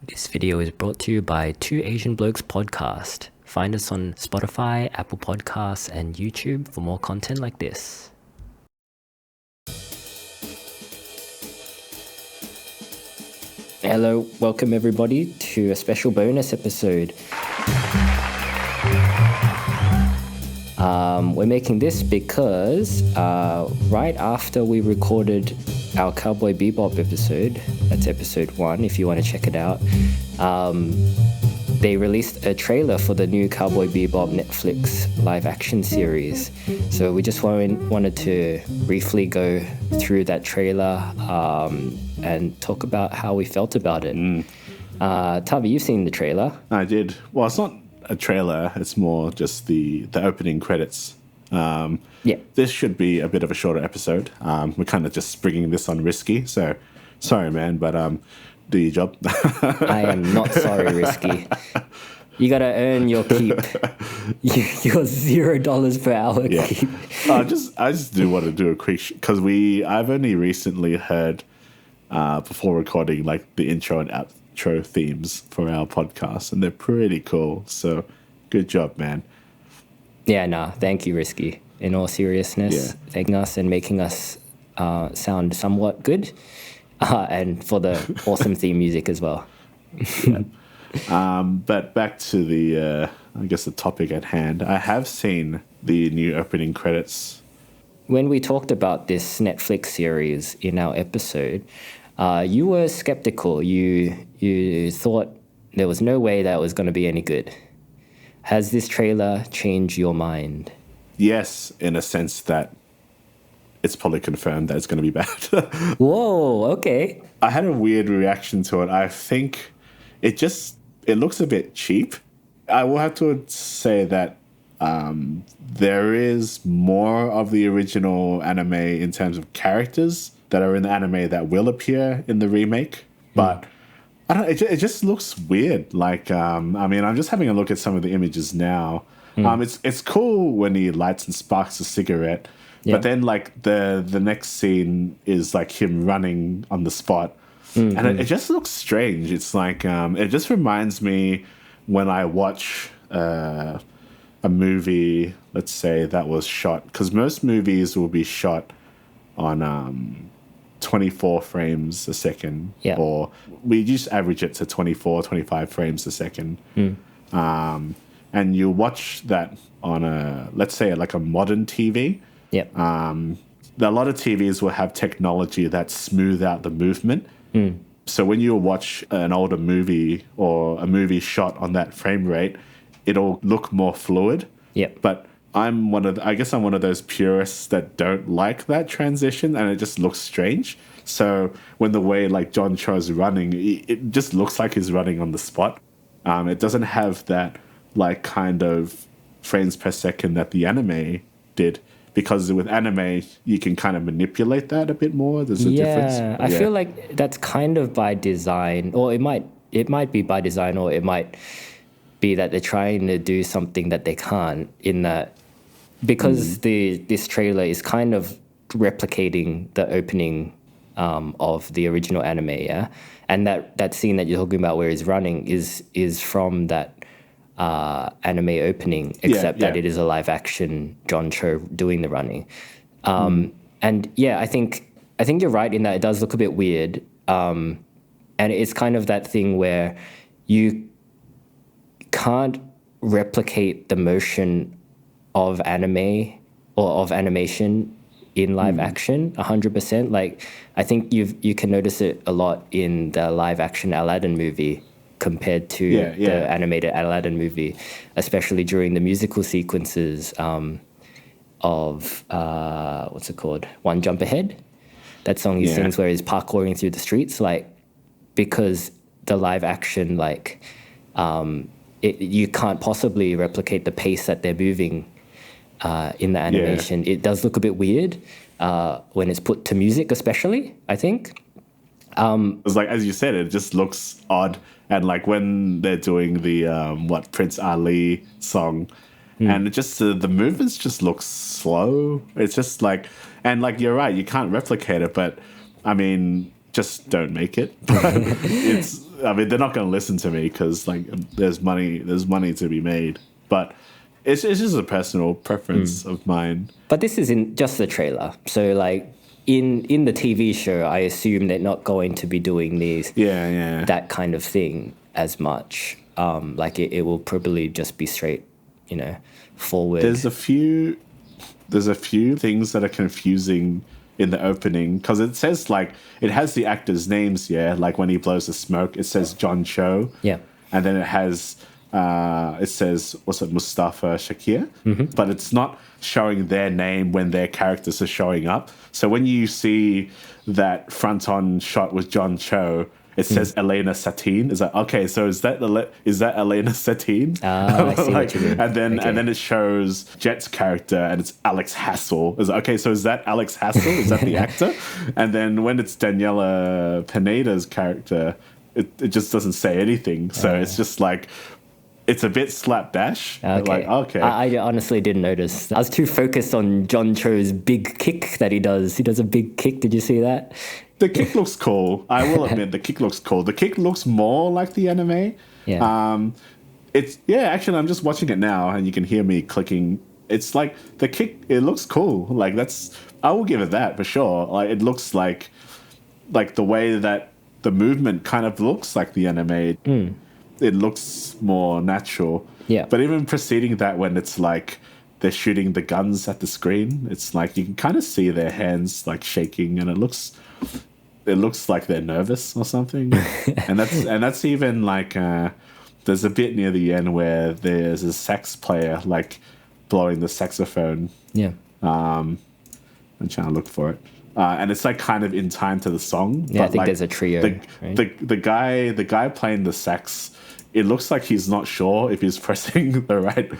This video is brought to you by Two Asian Blokes podcast. Find us on Spotify, Apple Podcasts, and YouTube for more content like this. Hello, welcome everybody to a special bonus episode. We're making this because right after we recorded our Cowboy Bebop episode, that's episode 1 if you want to check it out, they released a trailer for the new Cowboy Bebop Netflix live action series. So we just wanted to briefly go through that trailer and talk about how we felt about it. Thavy, you've seen the trailer. I did. Well, it's not a trailer, it's more just the opening credits. This should be a bit of a shorter episode. We're kind of just bringing this on risky, so sorry, man, but do your job. I am not sorry, Risky. You gotta earn your keep. Your $0 per hour keep. I just do want to do a quick because I've only recently heard before recording like the intro and outro themes for our podcast, and they're pretty cool. So good job, man. Yeah, no, thank you, Risky. In all seriousness, thanking us and making us sound somewhat good. And for the awesome theme music as well. But back to the topic at hand. I have seen the new opening credits. When we talked about this Netflix series in our episode, you were skeptical. You thought there was no way that was going to be any good. Has this trailer changed your mind? Yes, in a sense that it's probably confirmed that it's going to be bad. Whoa, okay. I had a weird reaction to it. I think it looks a bit cheap. I will have to say that there is more of the original anime in terms of characters that are in the anime that will appear in the remake. But I don't. It just looks weird. Like, I'm just having a look at some of the images now. It's cool when he lights and sparks a cigarette. But then, like, the next scene is, like, him running on the spot. And it just looks strange. It's like, it just reminds me when I watch a movie, let's say, that was shot. Because most movies will be shot on 24 frames a second. Yeah. Or we just average it to 24, 25 frames a second. And you watch that on let's say, like a modern TV. Yep. A lot of TVs will have technology that smooth out the movement. So when you watch an older movie or a movie shot on that frame rate, it'll look more fluid. Yep. But I'm one of those purists that don't like that transition, and it just looks strange. So when the way like John Cho's running, it just looks like he's running on the spot. It doesn't have that like kind of frames per second that the anime did. Because with anime, you can kind of manipulate that a bit more. There's a difference. I feel like that's kind of by design, or it might be by design, or it might be that they're trying to do something that they can't. In that, because this trailer is kind of replicating the opening of the original anime, and that scene that you're talking about where he's running is from that anime opening, except that it is a live action John Cho doing the running. And I think you're right in that it does look a bit weird. And it's kind of that thing where you can't replicate the motion of anime or of animation in live action 100%. Like, I think you can notice it a lot in the live action Aladdin movie compared to the animated Aladdin movie, especially during the musical sequences of what's it called? One Jump Ahead. That song he sings where he's parkouring through the streets, like, because the live action, like, you can't possibly replicate the pace that they're moving in the animation. It does look a bit weird when it's put to music, especially, I think. It's like, as you said, it just looks odd. And like when they're doing the Prince Ali song, and it just the movements just look slow. It's just like, and like you're right, you can't replicate it. But I mean, just don't make it. It's I mean, they're not going to listen to me because like there's money to be made. But it's just a personal preference of mine. But this is in just the trailer. So like in the TV show, I assume they're not going to be doing that kind of thing as much. Like it will probably just be straight, forward. There's a few things that are confusing in the opening because it says like it has the actors' names, like when he blows the smoke, it says John Cho, and then it says Mustafa Shakir, but it's not showing their name when their characters are showing up. So when you see that front-on shot with John Cho, it says Elena Satin. Is like, okay, so is that Elena Satin? I see what you mean. And then it shows Jet's character and it's Alex Hassell. Is okay, so is that Alex Hassell? Is that the actor? And then when it's Daniela Pineda's character, it just doesn't say anything. So it's just like it's a bit slapdash. Okay. Like, okay. I honestly didn't notice. I was too focused on John Cho's big kick that he does. He does a big kick. Did you see that? The kick looks cool. I will admit the kick looks cool. The kick looks more like the anime. Yeah. Actually, I'm just watching it now and you can hear me clicking. It's like the kick, it looks cool. Like I will give it that for sure. Like it looks like the way that the movement kind of looks like the anime. It looks more natural. Yeah. But even preceding that, when it's like they're shooting the guns at the screen, it's like you can kind of see their hands like shaking, and it looks like they're nervous or something. and that's even like there's a bit near the end where there's a sax player like blowing the saxophone. Yeah. I'm trying to look for it. And it's like kind of in time to the song. Yeah, but I think like there's a trio. The guy playing the sax, it looks like he's not sure if he's pressing the right.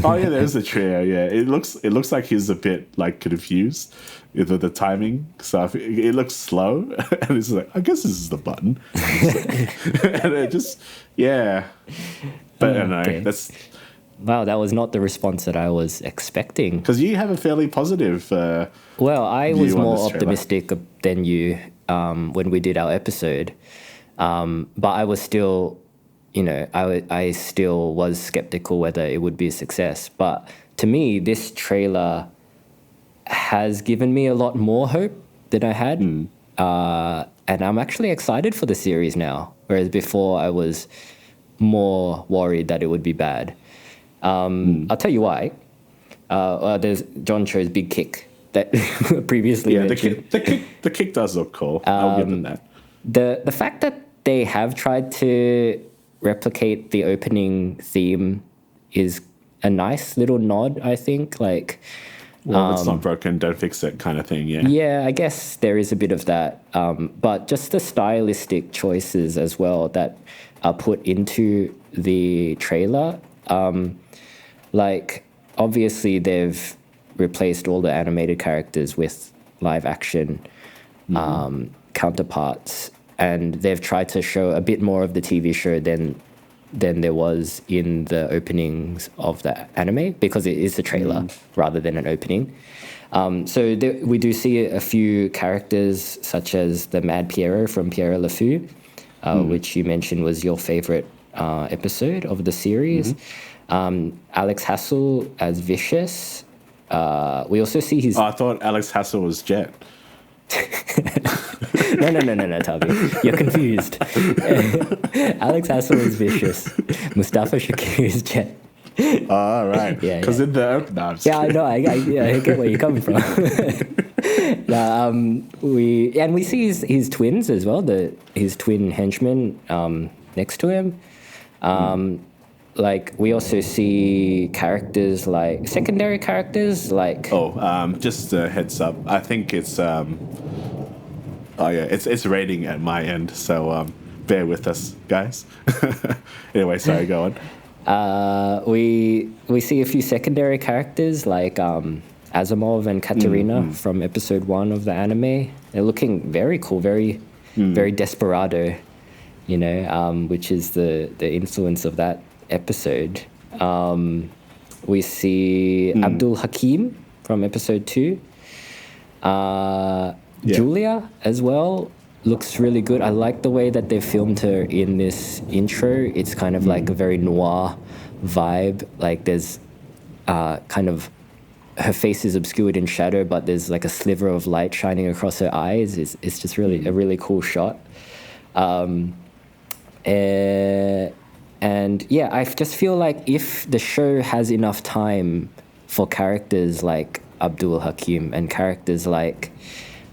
Oh yeah, there's a trio. Yeah, it looks like he's a bit like confused with the timing. So it looks slow, and it's like I guess this is the button. And it just But I don't know. Okay. That's. Wow, that was not the response that I was expecting. Because you have a fairly positive. Well, I was view on more this trailer. optimistic than you when we did our episode, but I was still, I still was skeptical whether it would be a success. But to me, this trailer has given me a lot more hope than I had, and I'm actually excited for the series now. Whereas before, I was more worried that it would be bad. I'll tell you why. There's John Cho's big kick that previously mentioned. The kick does look cool. I'll give them that. The fact that they have tried to replicate the opening theme is a nice little nod, I think. Like, well, it's not broken, don't fix it kind of thing, yeah. Yeah, I guess there is a bit of that. But just the stylistic choices as well that are put into the trailer. Like, obviously, they've replaced all the animated characters with live action counterparts, and they've tried to show a bit more of the TV show than there was in the openings of the anime, because it is a trailer rather than an opening. So we do see a few characters, such as the Mad Piero from Piero Le Fou, which you mentioned was your favorite episode of the series. Alex Hassell as Vicious. We also see his... Oh, I thought Alex Hassell was Jet. No, Thavy. You're confused. Alex Hassell is Vicious. Mustafa Shakir is Jet. Oh, right. Yeah. Because in the... No, I'm just I know. I get where you're coming from. We see his twins as well, his twin henchmen next to him. Like, we also see characters like secondary characters like... just a heads up. I think it's... it's rating at my end, so bear with us, guys. Anyway, sorry, go on. We see a few secondary characters like Asimov and Katerina from episode 1 of the anime. They're looking very cool, very desperado, which is the influence of that episode. We see Abdul Hakim from episode 2. Julia as well. looks really good. I like the way that they filmed her in this intro. It's kind of like a very noir vibe. Like there's kind of her face is obscured in shadow, but there's like a sliver of light shining across her eyes. It's just really a really cool shot. And yeah, I just feel like if the show has enough time for characters like Abdul Hakim and characters like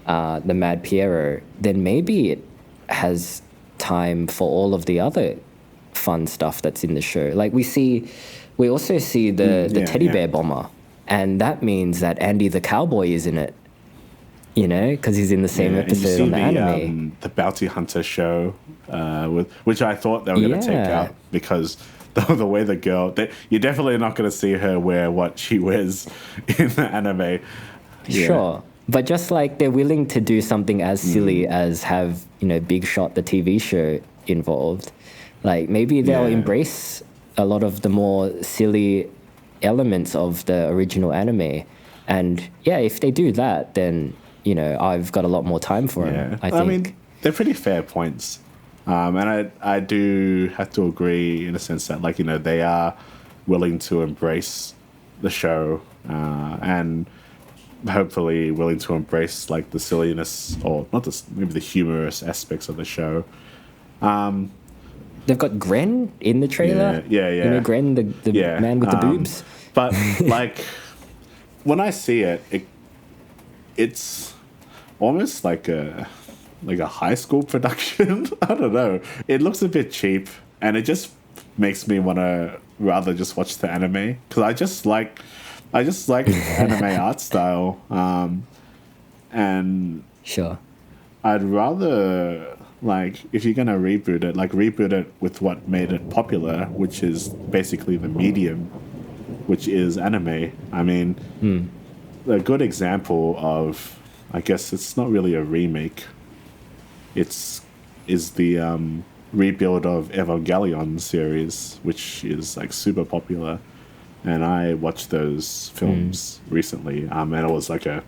the Mad Piero, then maybe it has time for all of the other fun stuff that's in the show. Like we also see the teddy bear bomber, and that means that Andy the Cowboy is in it. You know, because he's in the same episode on the anime. The Bounty Hunter show, which I thought they were going to take out because the way the girl, you're definitely not going to see her wear what she wears in the anime. Yeah. Sure. But just like they're willing to do something as silly as have, Big Shot, the TV show, involved, like maybe they'll embrace a lot of the more silly elements of the original anime. And yeah, if they do that, then, I've got a lot more time for them, I think. I mean, they're pretty fair points. And I do have to agree in a sense that, like, they are willing to embrace the show and hopefully willing to embrace, like, the silliness or not maybe the humorous aspects of the show. They've got Gren in the trailer. Yeah. Gren, the man with the boobs. But, like, when I see it's almost like a high school production. I don't know. It looks a bit cheap, and it just makes me want to rather just watch the anime because I just like anime art style. And sure, I'd rather, like, if you're gonna reboot it with what made it popular, which is basically the medium, which is anime. I mean, a good example of, I guess it's not really a remake. Is the rebuild of Evangelion series, which is like super popular, and I watched those films recently. And it was like a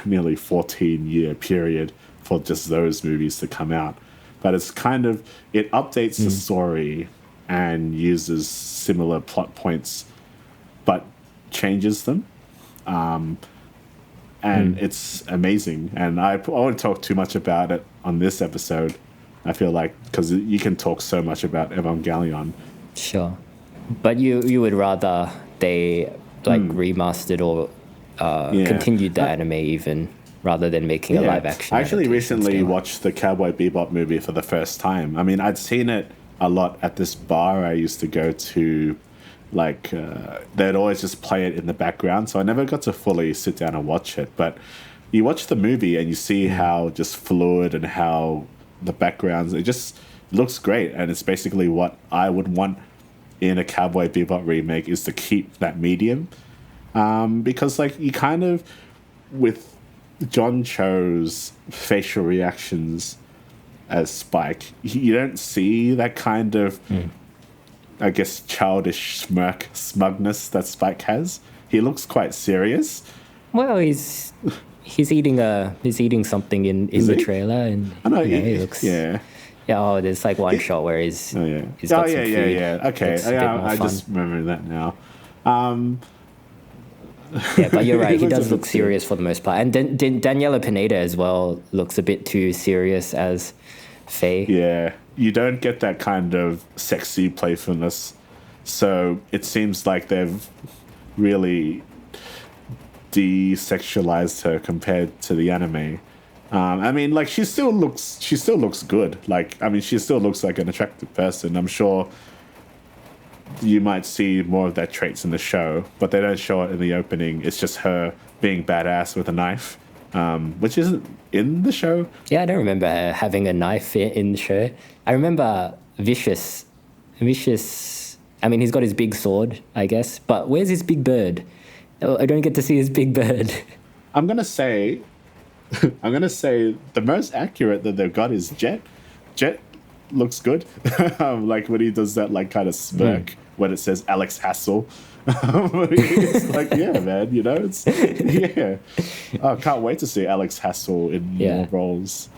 nearly 14-year period for just those movies to come out. But it's kind of, it updates the story and uses similar plot points, but changes them. And it's amazing. And I won't talk too much about it on this episode, I feel like, because you can talk so much about Evangelion. Sure. But you would rather they remastered or continued the anime even, rather than making a live action. I actually recently watched the Cowboy Bebop movie for the first time. I mean, I'd seen it a lot at this bar I used to go to. Like, they'd always just play it in the background, so I never got to fully sit down and watch it. But you watch the movie and you see how just fluid and how the backgrounds, it just looks great. And it's basically what I would want in a Cowboy Bebop remake, is to keep that medium. Because, like, you kind of, with John Cho's facial reactions as Spike, you don't see that kind of... I guess, childish smugness that Spike has. He looks quite serious. Well, he's eating something in the trailer, and I know he looks. Yeah. Oh, there's like one shot where he's got some food. Okay, I just remember that now. Yeah, but you're right. He does look serious for the most part, and Daniela Pineda as well looks a bit too serious as Faye. Yeah. You don't get that kind of sexy playfulness. So it seems like they've really desexualized her compared to the anime. I mean, like, she still looks good. Like, I mean, she still looks like an attractive person. I'm sure you might see more of that traits in the show, but they don't show it in the opening. It's just her being badass with a knife. Which isn't in the show. Yeah, I don't remember her having a knife in the show. I remember Vicious. I mean, he's got his big sword, I guess. But where's his big bird? I don't get to see his big bird. I'm gonna say the most accurate that they've got is Jet. Jet looks good. Like when he does that, like, kind of smirk when it says Alex Hassell. It's like, yeah, man, it's I can't wait to see Alex Hassell in more roles.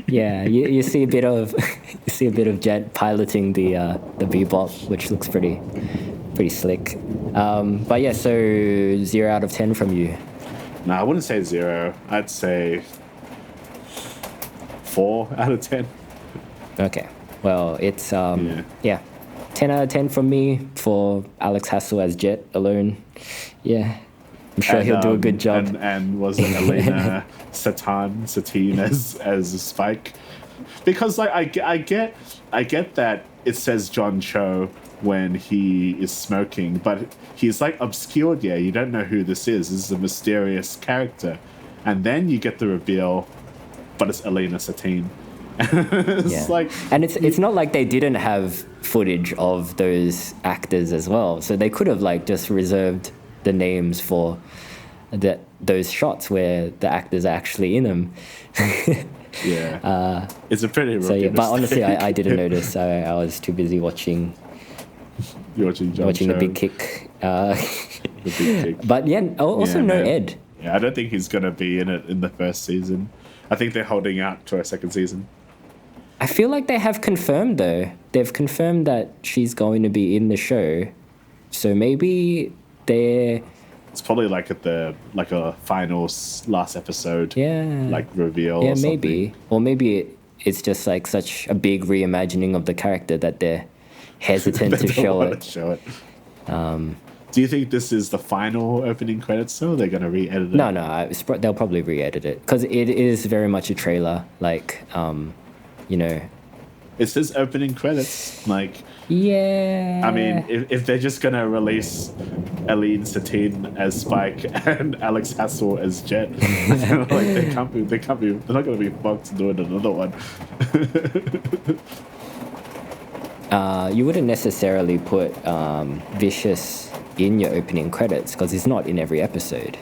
Yeah, you see a bit of Jet piloting the Bebop, which looks pretty slick. But yeah, so 0 out of 10 from you. No, I wouldn't say 0. I'd say 4 out of 10. Okay, well it's Yeah. 10 out of 10 from me for Alex Hassell as Jet alone. Yeah, I'm sure he'll do a good job. And was it Elena Satine as Spike? Because like I get that it says John Cho when he is smoking, but he's like obscured. Yeah, you don't know who this is. This is a mysterious character, and then you get the reveal, but it's Elena Satine. It's like, and it's not like they didn't have footage of those actors as well, so they could have like just reserved the names for those shots where the actors are actually in them. Yeah, it's a pretty rookie so yeah, but mistake. honestly I didn't notice. I was too busy watching You're watching John the Cho, Big Kick. The Big Kick. But yeah, also Yeah, no man. Ed. Yeah, I don't think he's gonna be in it in the first season. I think they're holding out to a second season. I feel like they have confirmed though. They've confirmed that she's going to be in the show, so maybe they're It's probably like at the a final last episode. Like reveal. Yeah, or something. maybe. Or maybe it's just like such a big reimagining of the character that they're hesitant to They don't show wanna it. show it. Do you think this is the final opening credits? Or they're gonna re-edit it? No, they'll probably re-edit it because it is very much a trailer. Like, you know. It says opening credits. Like, Yeah. I mean, if they're just gonna release Eileen Satine as Spike and Alex Hassell as Jet, like they can't be. They're not gonna be Fox doing another one. You wouldn't necessarily put Vicious in your opening credits because he's not in every episode.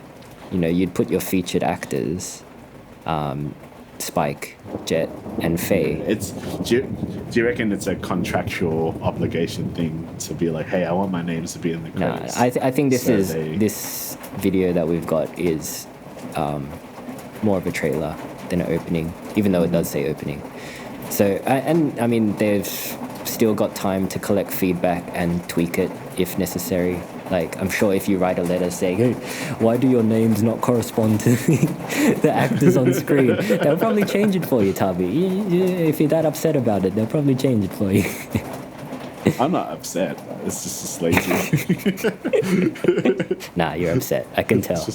You know, you'd put your featured actors, Spike, Jet, and Faye. Do you reckon it's a contractual obligation thing to be like, hey, I want my names to be in the No, credits? I think this So is they- this video that we've got is more of a trailer than an opening, even though it does say opening. So and I mean they've still got time to collect feedback and tweak it if necessary. Like, I'm sure if you write a letter saying, hey, why do your names not correspond to the actors on screen? They'll probably change it for you, Thavy. If you're that upset about it, they'll probably change it for you. I'm not upset. It's just lazy. Nah, you're upset. I can tell.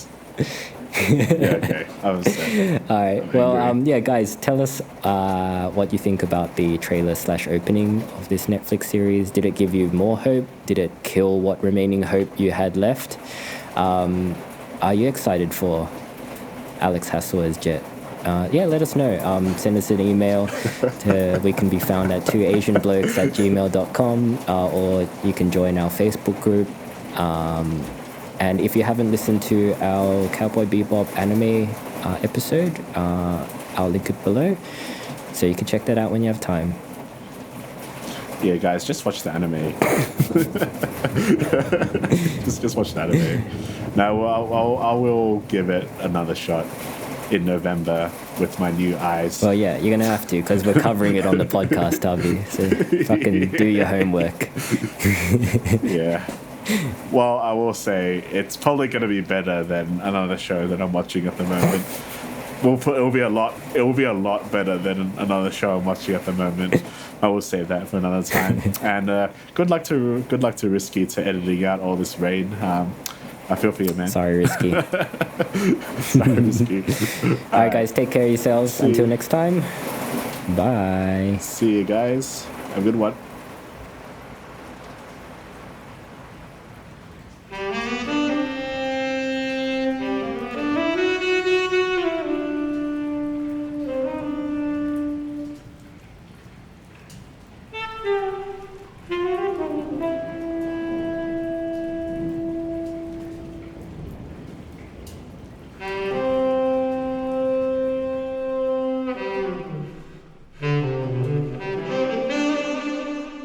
Yeah, okay. I'm upset. All right. I'm Well, angry. yeah, guys, tell us what you think about the trailer/opening of this Netflix series. Did it give you more hope? Did it kill what remaining hope you had left? Are you excited for Alex Hassell as Jet? Yeah, let us know. Send us an email. We can be found at 2asianblokes@gmail.com, or you can join our Facebook group. And if you haven't listened to our Cowboy Bebop anime episode, I'll link it below, so you can check that out when you have time. Yeah, guys, just watch the anime. just watch the anime. No, I will give it another shot in November with my new eyes. Well, yeah, you're gonna have to because we're covering it on the podcast, Thavy. So fucking do your homework. Yeah. Well, I will say it's probably going to be better than another show that I'm watching at the moment. It will be a lot better than another show I'm watching at the moment. I will save that for another time. And good luck to Risky to editing out all this rain. I feel for you, man. Sorry, Risky. Sorry, Risky. All right, guys, take care of yourselves. Until next time. Bye. See you guys. Have a good one.